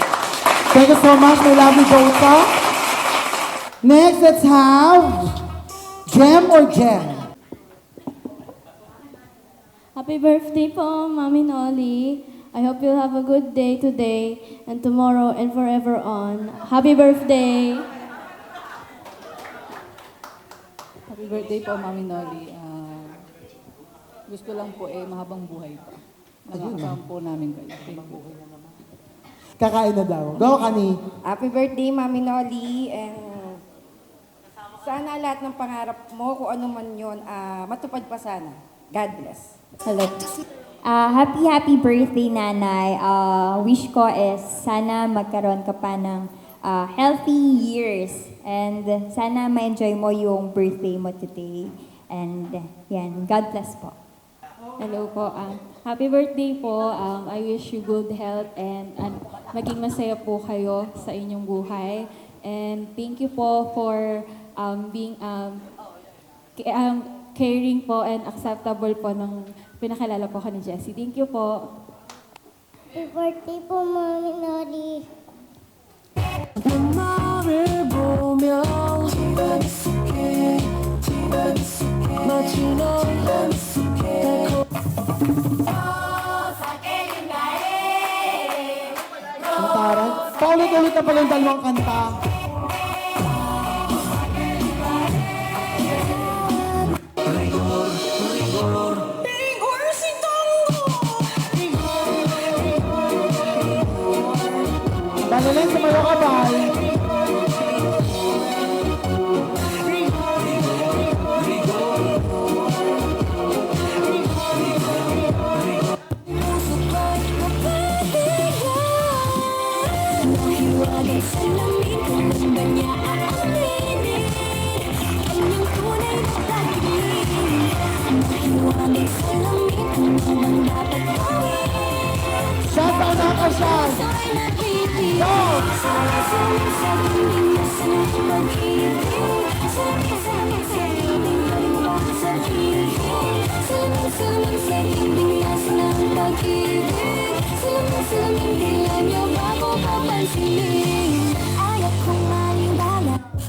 Thank you so much, my lovely Jota. Next, let's have Jem or Jem? Happy birthday po, Mami Noli. I hope you'll have a good day today and tomorrow and forever on. Happy birthday! Happy birthday po, Mami Noli. Gusto lang po mahabang buhay pa. Nakakasama po namin kayo. Kakain na daw. Go, Kani. Happy birthday, Mami Noli. And sana lahat ng pangarap mo, kung ano man yun, matupad pa sana. God bless. Hello. Happy birthday, Nanay. Wish ko is sana magkaroon ka pa ng healthy years and sana ma-enjoy mo yung birthday mo today. And yan, God bless po. Hello po. Happy birthday po. I wish you good health and maging masaya po kayo sa inyong buhay. And thank you po for being caring po and acceptable po nung pinakilala po ko ni Jessie. Thank you po. Happy birthday po, Mami Noli. Kantaran. Paulit-ulit na pala yung dalawang kanta. Dalilan sa mayo kabal. Siya sa una ka siya. Go!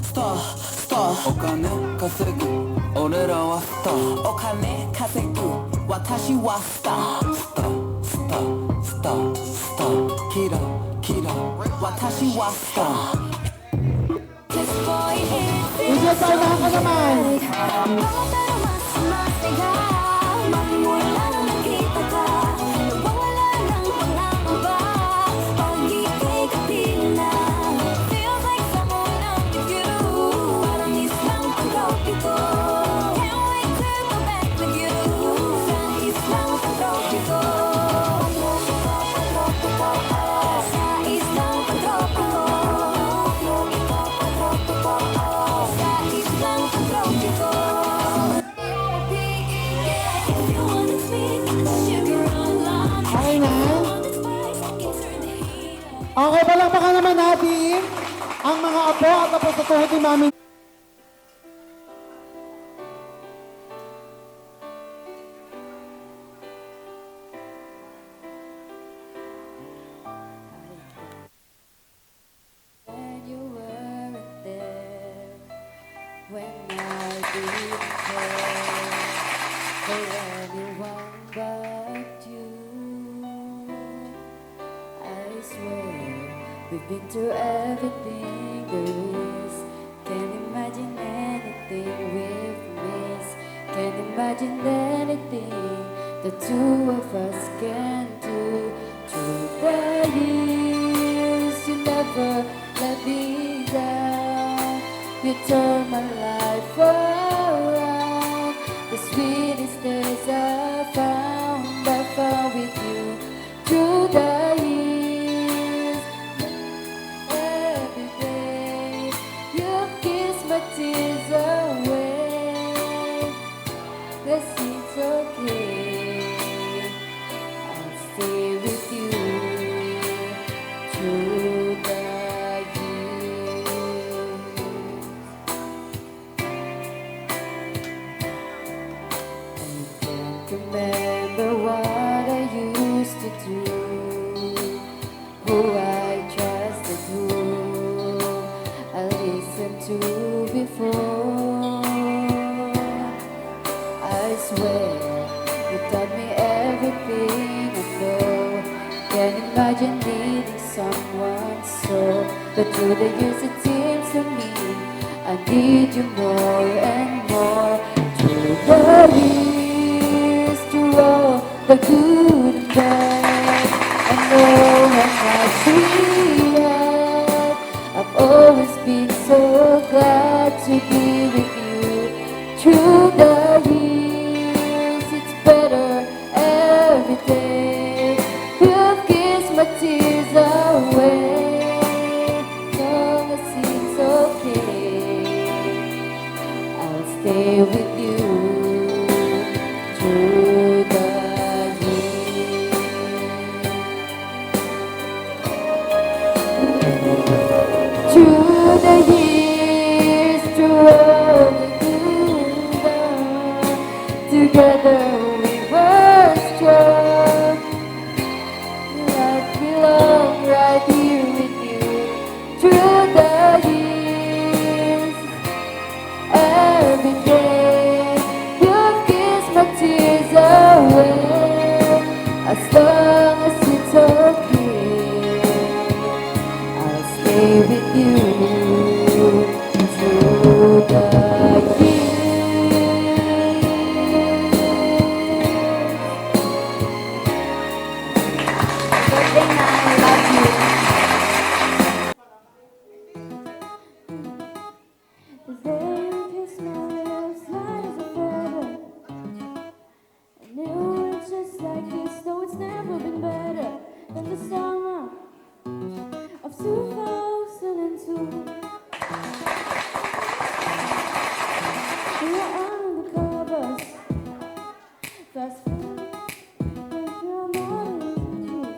Star お金稼ぐ俺らはスターお金稼ぐ私はスタースタースタースタースターキラキラ私はスター Hindi sa una ka naman. Palakpakan naman natin ang mga apo at apo sa tuhod ni Mami. When you weren't there, when I didn't care for anyone but you, I swear we've been through everything there is. Can't imagine anything we've missed. Can't imagine anything the two of us can do. Through the years, you never let me down. You turn my life around. The sweetest days I found with you. Through the years, every day you kiss my tears away. Yes, it's okay. I'll stay with you through the years. I can't remember what I used to do, who I trusted, who I listened to before. I swear you taught me everything I know. Can't imagine needing someone so, but through the years it seems to me I need you more and more. Through the years, through all the good and bad, I know how much we had. I've always been so glad to be with you. Through the years, it's better every day. You've kissed my tears away. Long as it's okay, I'll stay with you through the years. Through the years, through all the good and bad, together we were strong. I belong right here with you. Through the years, every day you kiss my tears away. As long as it's okay, I'll stay with you through the years. Birthday na, I love you. The day you kissed my lips, light as a feather. I knew it's just like this, though it's never been better than the summer of 2002. We were on the covers, fast food, with your morning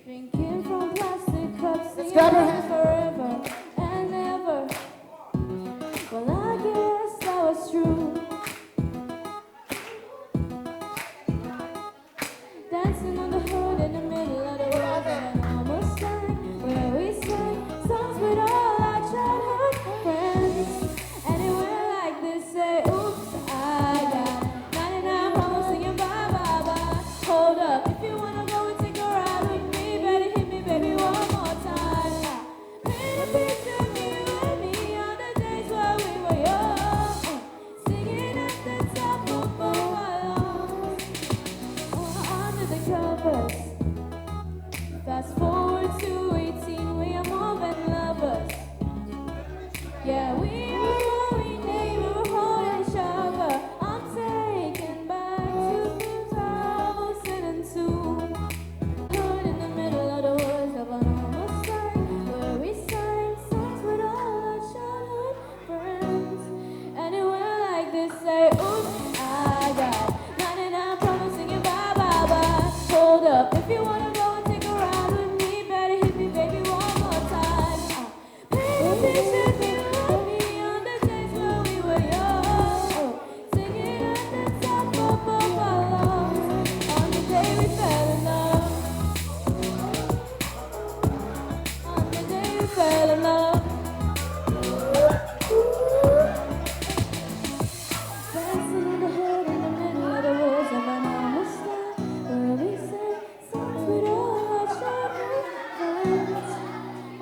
drinking from plastic cups. Let's grab her hand. Forever and ever. Well, I guess that was true. Dancing on the hood in the middle of the road in an almost time where we sang songs with all our childhood friends. And it went like this, say, oops, I got 99 problems singing bye bye bye. Hold up, if you wanna go and take a ride with me, better hit me, baby, one more time.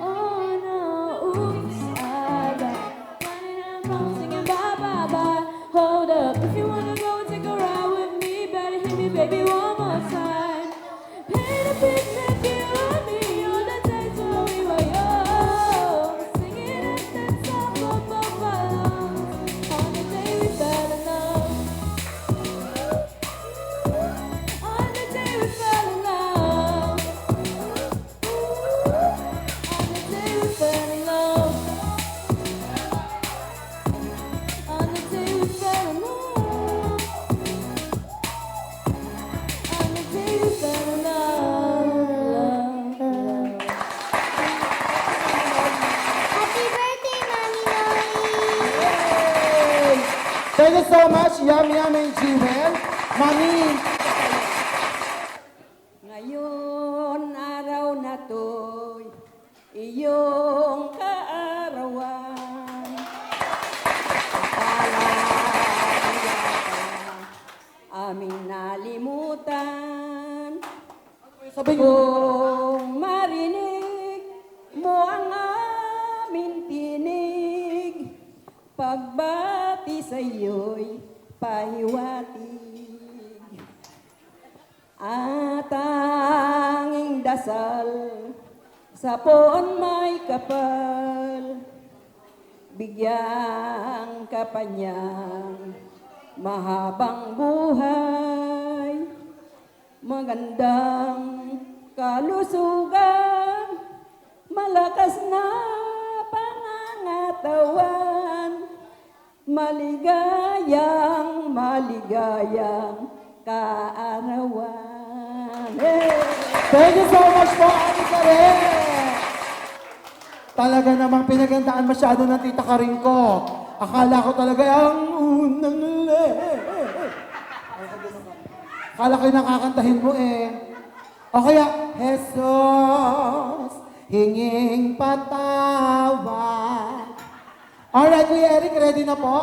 Oh no, oops, I got running around singing bye bye bye. Hold up, if you wanna go take a ride with me, better hit me, baby, one more time. Paint a picture for you and me on the days when we were young, singing at the top of our lungs on the day we fell in love. On the day we fell in love. On the day we fell in love. On the day we fell in love. On the day we fell in love. Happy birthday, Mami Noli! Thank you so much, Yummy Yummy Jewel. Mami, Ngayon, araw na to'y iyong kaarawan. Akala yata aming nalimutan. Kung marinig mo ang aming tinig, pagbati sa'yo'y pahiwatig. At tanging dasal sa poon may kapal, bigyan ka pa niyang mahabang buhay, magandang kalusugan, malakas na pangangatawan, maligayang kaarawan. thank you so much po, Ate Karen. Talaga namang pinagandaan masyado ng Tita Karen ko. Akala ko talaga ang unang akala ko yung nakakantahin mo eh. O kaya, Jesus, hinging patawad. Alright, Kuya Eric, ready na po?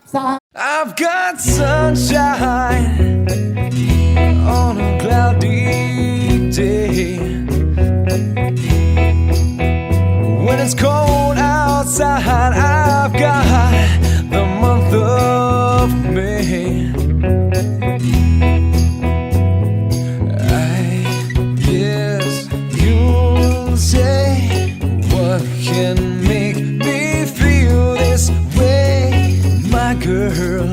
Sa I've got sunshine on a cloudy day. When it's cold outside, I've got the month of May. I guess you'll say, what can make me feel this way? My girl,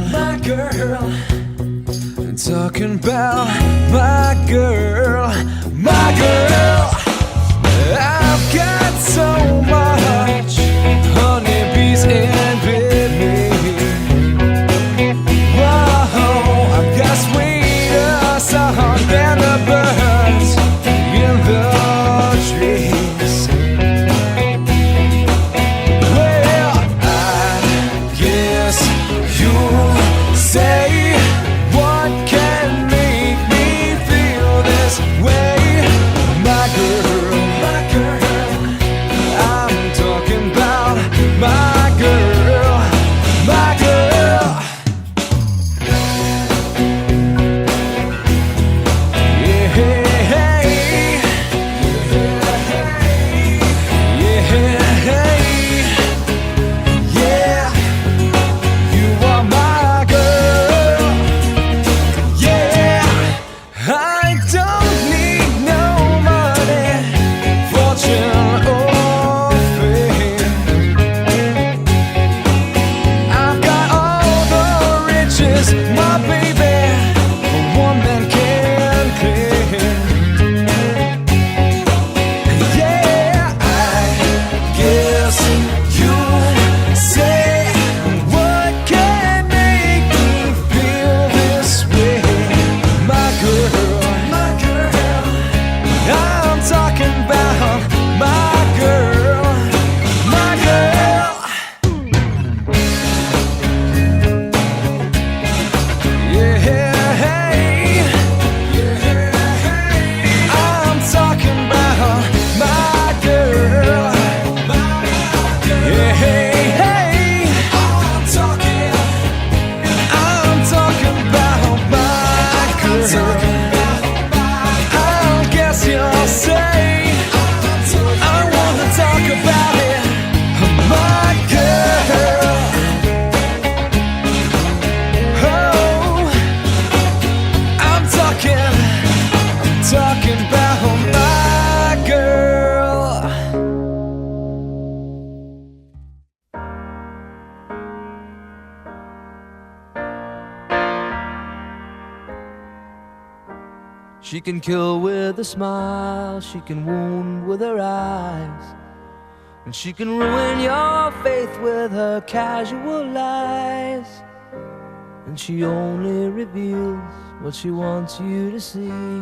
talking about my girl, my girl. I've got so much honeybees and baby. Whoa, I've got sweeter song than the birds in the trees. Well, I guess you'll say, what can make me feel this She can kill with a smile, she can wound with her eyes, and she can ruin your faith with her casual lies. And she only reveals what she wants you to see.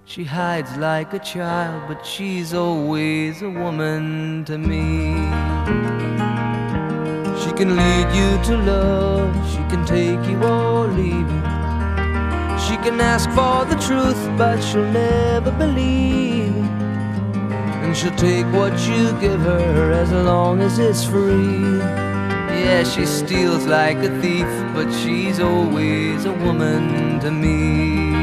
She hides like a child, but she's always a woman to me. She can lead you to love, she can take you or leave you. She can ask for the truth, but she'll never believe. And she'll take what you give her as long as it's free. Yeah, she steals like a thief, but she's always a woman to me.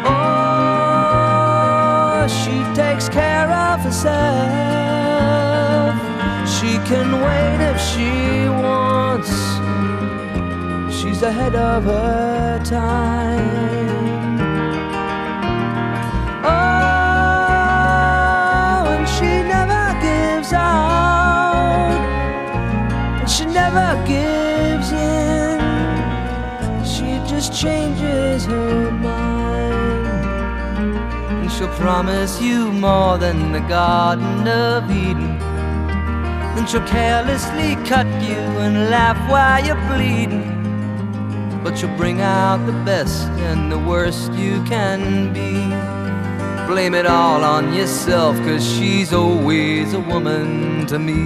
Oh, she takes care of herself. She can wait if she wants. She's ahead of her time. Oh, and she never gives out, and she never gives in. She just changes her mind, and she'll promise you more than the Garden of Eden. Then she'll carelessly cut you and laugh while you're bleeding. But you'll bring out the best and the worst you can be. Blame it all on yourself, 'cause she's always a woman to me.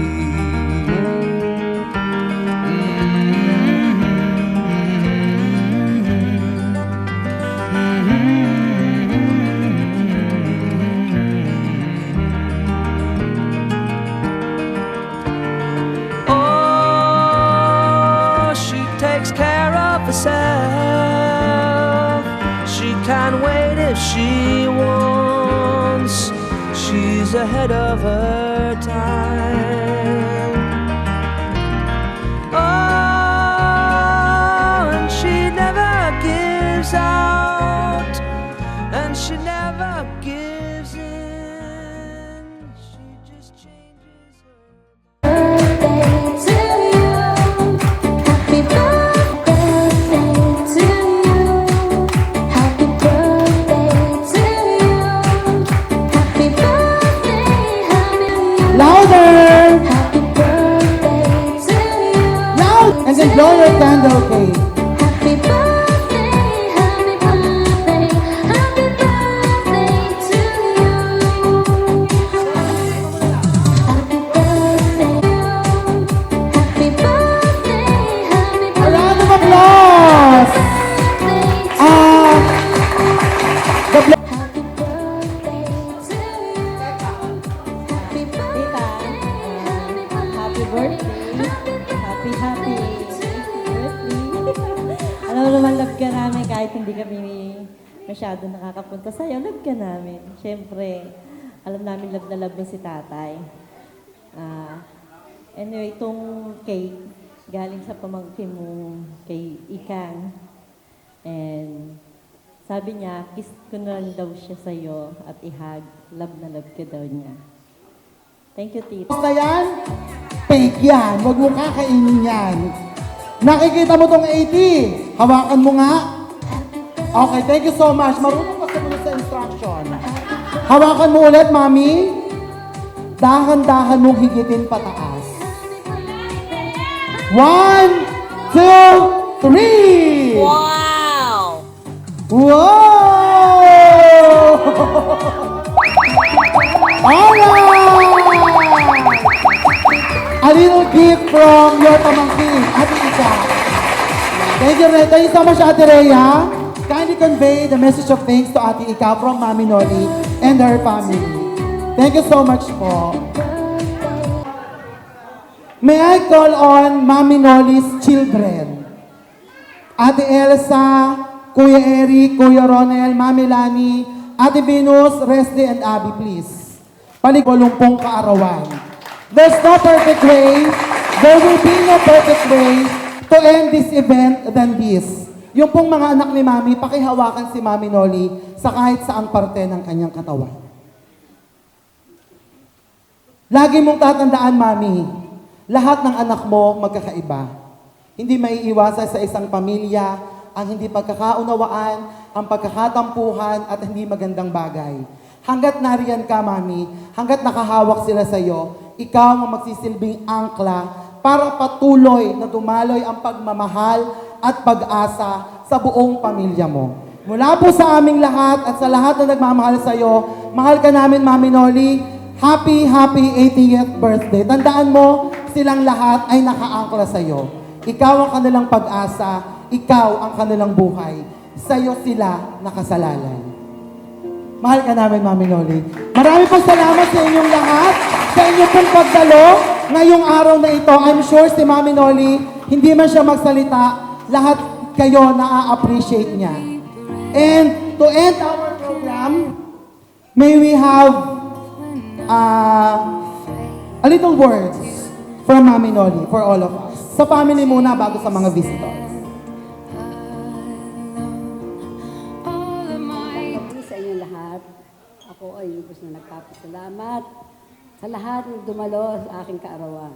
Oh, she takes care of herself. She can wait if she wants. She's ahead of her time. Oh, and she never gives out, and she never gives in. She just changes her. Louder! Loud! And then blow your candle cake. A round of applause! Happy birthday. Happy birthday. Alam mo naman, love ka namin kahit hindi kami masyado nakakapunta sa'yo. Love ka namin. Siyempre, alam namin love na love mo si tatay. Anyway, itong cake, galing sa pamangkin mo kay Ikang. And sabi niya, kiss ko na lang daw siya sa'yo at ihag. Love na love ka daw niya. Thank you, Tita. Basta yan, fake yan. Huwag mo kakainin yan. Nakikita mo tong 80. Hawakan mo nga. Okay, thank you so much. Marunong ka sa instruction. Hawakan mo ulit, Mami. Dahan-dahan mong higitin pataas. 1, 2, 3! Wow! Wow! Alright! A little gift from your pamangkin, Ate Ika. Thank you, Thank you so much, Ate Rhea. Kindly convey the message of thanks to Ate Ika from Mami Noli and her family. Thank you so much po. May I call on Mami Noli's children? Ate Elsa, Kuya Eric, Kuya Ronel, Mami Lani, Ate Venus, Resli, and Abby, please. Paligwalumpong kaarawan. There's no perfect way, there will be no perfect way to end this event than this. Yung pong mga anak ni Mami, pakihawakan si Mami Noli sa kahit saang parte ng kanyang katawan. Lagi mong tatandaan, Mami, lahat ng anak mo magkakaiba. Hindi maiiwasan sa isang pamilya ang hindi pagkakaunawaan, ang pagkakatampuhan at hindi magandang bagay. Hanggat nariyan ka, Mami, hanggat nakahawak sila sa iyo, ikaw ang magsisilbing angkla para patuloy na dumaloy ang pagmamahal at pag-asa sa buong pamilya mo. Mula po sa aming lahat at sa lahat na nagmamahal sa iyo, mahal ka namin, Mami Noli. Happy 80th birthday. Tandaan mo, silang lahat ay nakaangkla sa iyo. Ikaw ang kanilang pag-asa, ikaw ang kanilang buhay. Sa iyo sila nakasalalay. Mahal ka namin, Mami Noli. Marami pong salamat sa inyong lahat, sa inyong pong pagdalo ngayong araw na ito. I'm sure si Mami Noli, hindi man siya magsalita, lahat kayo na-appreciate niya. And to end our program, may we have a little words from Mami Noli for all of us. Sa family muna bago sa mga visitors. Sa inyong lahat, ako ay lubos na nagpapasalamat sa lahat ng dumalo sa aking kaarawan.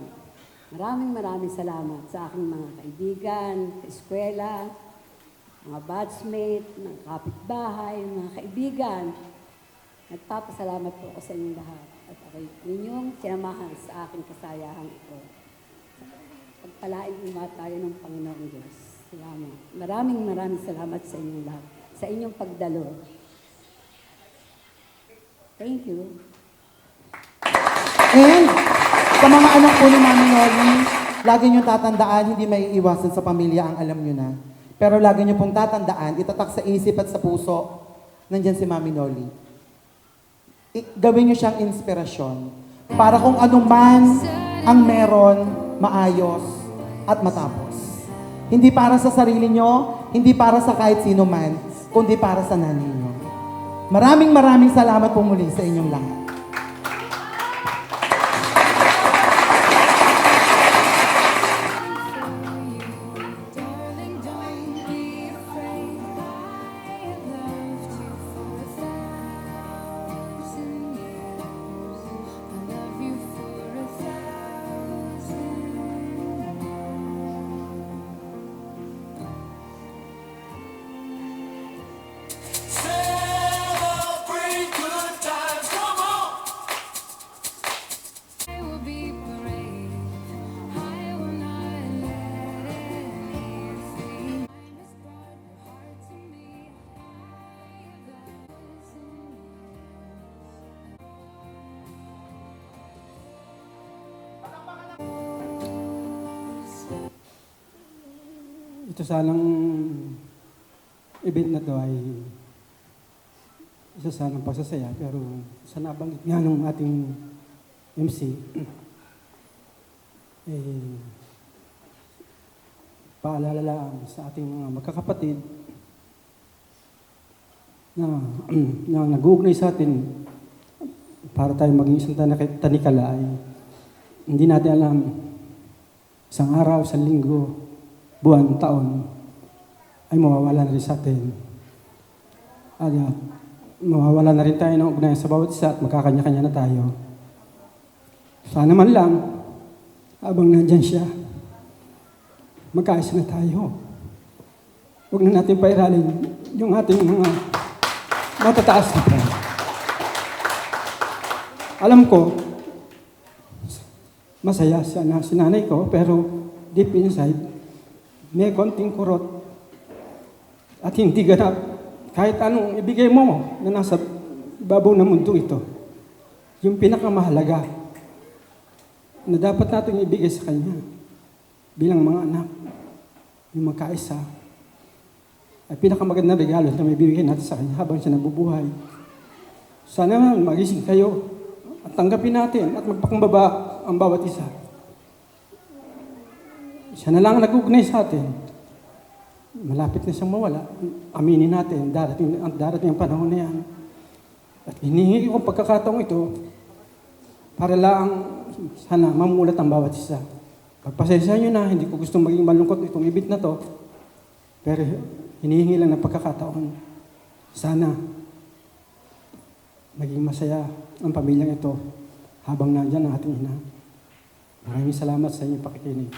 Maraming salamat sa aking mga kaibigan, eskwela, mga batchmate, mga kapitbahay, mga kaibigan. Nagpapasalamat po ako sa inyong lahat at ako'y ninyong sinamahan sa aking kasayahang ito. Pagpalain mo tayo ng Panginoong Diyos. Salamat. Maraming salamat sa inyong lahat, sa inyong pagdalo. Thank you. And sa mga anak po ni Mami Noli, lagi niyong tatandaan, hindi may iwasan sa pamilya ang alam niyo na. Pero lagi niyo pong tatandaan, itatak sa isip at sa puso, nandyan si Mami Noli. Gawin niyo siyang inspirasyon para kung ano man ang meron, maayos at matapos. Hindi para sa sarili niyo, hindi para sa kahit sino man, kundi para sa nanay niyo. Maraming salamat po muli sa inyong lahat. Ito sanang event na to ay isa sanang pagsasaya, pero sa nabanggit nga ng ating MC, paalala lang sa ating mga magkakapatid na nag-uugnay sa atin para tayo maging isang tanikala ay hindi natin alam isang araw, isang linggo, buwan, taon, ay mawawala na rin sa atin. At mawawala na rin tayo ng ugnayan sa bawat isa at magkakanya-kanya na tayo. Sana man lang, habang nandyan siya, magkaisa na tayo. Huwag na natin pairalin yung ating mga matataas na plan. Alam ko, masaya si nanay ko, pero deep inside, may konting kurot at hindi ganap kahit anong ibigay mo na nasa babaw ng mundo ito. Yung pinakamahalaga na dapat natin ibigay sa Kanya bilang mga anak, yung magkaisa, ay pinakamagandang regalo na may bibigay natin sa Kanya habang siya nabubuhay. Sana magising kayo at tanggapin natin at magpakumbaba ang bawat isa. Siya na lang ang nag-ugnay sa atin. Malapit na siyang mawala. Aminin natin, darating ang panahon na yan. At hinihingi ko pagkakataong ito para lang sana mamulat ang bawat isa. Pagpasensya nyo na, hindi ko gustong maging malungkot itong event na to. Pero hinihingi lang ng pagkakataon. Sana maging masaya ang pamilyang ito habang nandyan ang ating ina. Maraming salamat sa inyong pakikinig.